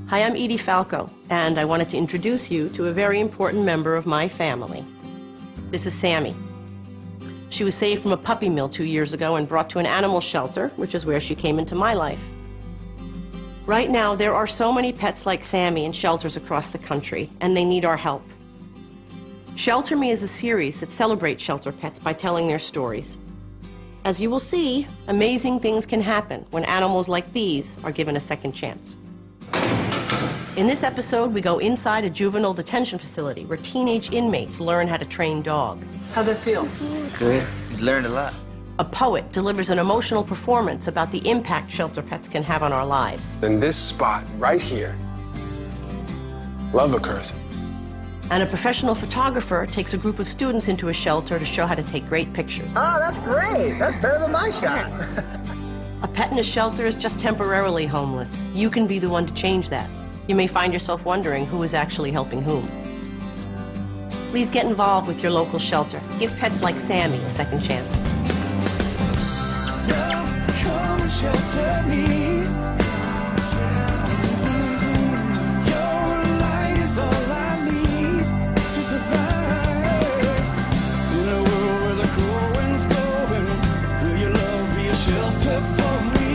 Hi, I'm Edie Falco, and I wanted to introduce you to a very important member of my family. This is Sammy. She was saved from a puppy mill 2 years ago and brought to an animal shelter, which is where she came into my life. Right now, there are so many pets like Sammy in shelters across the country, and they need our help. Shelter Me is a series that celebrates shelter pets by telling their stories. As you will see, amazing things can happen when animals like these are given a second chance. In this episode, we go inside a juvenile detention facility where teenage inmates learn how to train dogs. How'd that feel? Good. You learned a lot. A poet delivers an emotional performance about the impact shelter pets can have on our lives. In this spot, right here, love occurs. And a professional photographer takes a group of students into a shelter to show how to take great pictures. Oh, that's great. That's better than my shot. A pet in a shelter is just temporarily homeless. You can be the one to change that. You may find yourself wondering who is actually helping whom. Please get involved with your local shelter. Give pets like Sammy a second chance. Come and shelter me. Your light is all I need to survive. In a world where the cold wind's blowing, will your love be a shelter for me?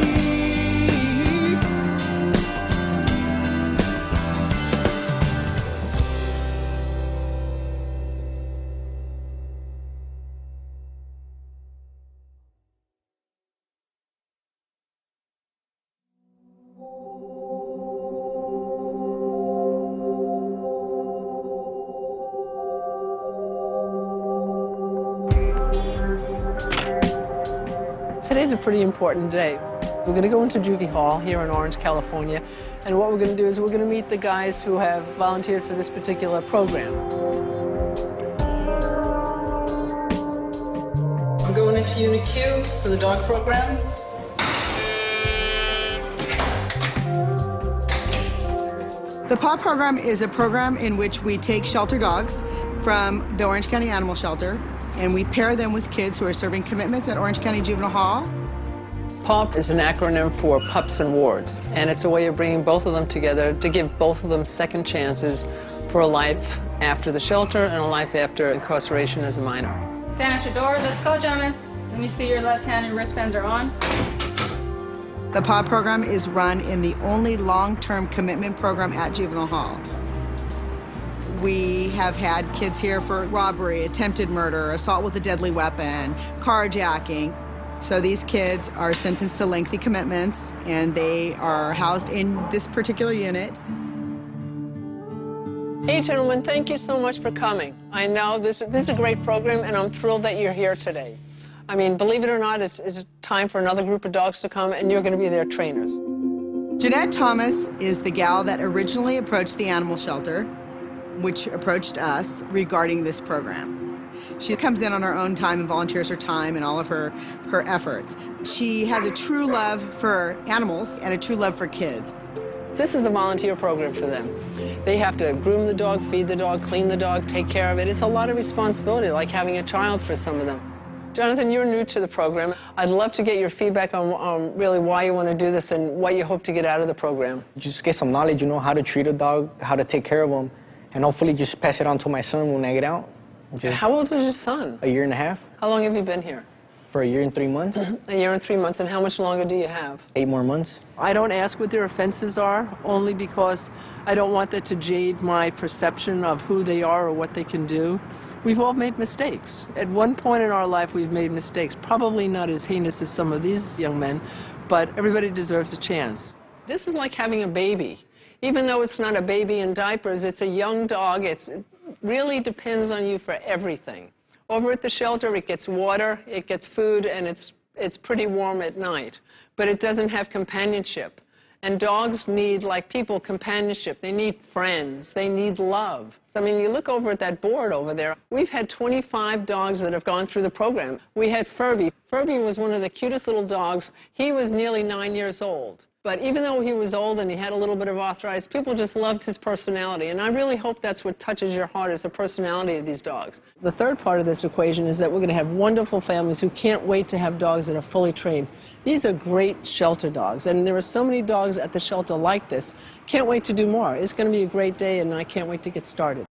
Today's a pretty important day. We're going to go into Juvie Hall here in Orange, California, and what we're going to do is we're going to meet the guys who have volunteered for this particular program. I'm going into Unit Q for the dog program. The PAW program is a program in which we take shelter dogs from the Orange County Animal Shelter and we pair them with kids who are serving commitments at Orange County Juvenile Hall. PAW is an acronym for Pups and Wards, and it's a way of bringing both of them together to give both of them second chances for a life after the shelter and a life after incarceration as a minor. Stand at your door. Let's go, gentlemen. Let me see your left hand and wristbands are on. The PAW program is run in the only long-term commitment program at Juvenile Hall. We have had kids here for robbery, attempted murder, assault with a deadly weapon, carjacking. So these kids are sentenced to lengthy commitments, and they are housed in this particular unit. Hey, gentlemen, thank you so much for coming. I know this is a great program, and I'm thrilled that you're here today. I mean, believe it or not, it's time for another group of dogs to come, and you're going to be their trainers. Jeanette Thomas is the gal that originally approached the animal shelter, which approached us regarding this program. She comes in on her own time and volunteers her time and all of her efforts. She has a true love for animals and a true love for kids. This is a volunteer program for them. They have to groom the dog, feed the dog, clean the dog, take care of it. It's a lot of responsibility, like having a child for some of them. Jonathan, you're new to the program. I'd love to get your feedback on really why you want to do this and what you hope to get out of the program. Just get some knowledge, you know, how to treat a dog, how to take care of them, and hopefully just pass it on to my son when I get out. How old is your son? 1.5 years. How long have you been here? For 1 year and 3 months. 1 year and 3 months, and how much longer do you have? 8 more months. I don't ask what their offenses are, only because I don't want that to jade my perception of who they are or what they can do. We've all made mistakes. At one point in our life, we've made mistakes, probably not as heinous as some of these young men, but everybody deserves a chance. This is like having a baby. Even though it's not a baby in diapers, it's a young dog. It really depends on you for everything. Over at the shelter, it gets water, it gets food, and it's pretty warm at night. But it doesn't have companionship. And dogs need, like people, companionship. They need friends. They need love. I mean, you look over at that board over there. We've had 25 dogs that have gone through the program. We had Furby. Furby was one of the cutest little dogs. He was nearly 9 years old. But even though he was old and he had a little bit of arthritis, people just loved his personality. And I really hope that's what touches your heart, is the personality of these dogs. The third part of this equation is that we're going to have wonderful families who can't wait to have dogs that are fully trained. These are great shelter dogs, and there are so many dogs at the shelter like this. Can't wait to do more. It's going to be a great day, and I can't wait to get started.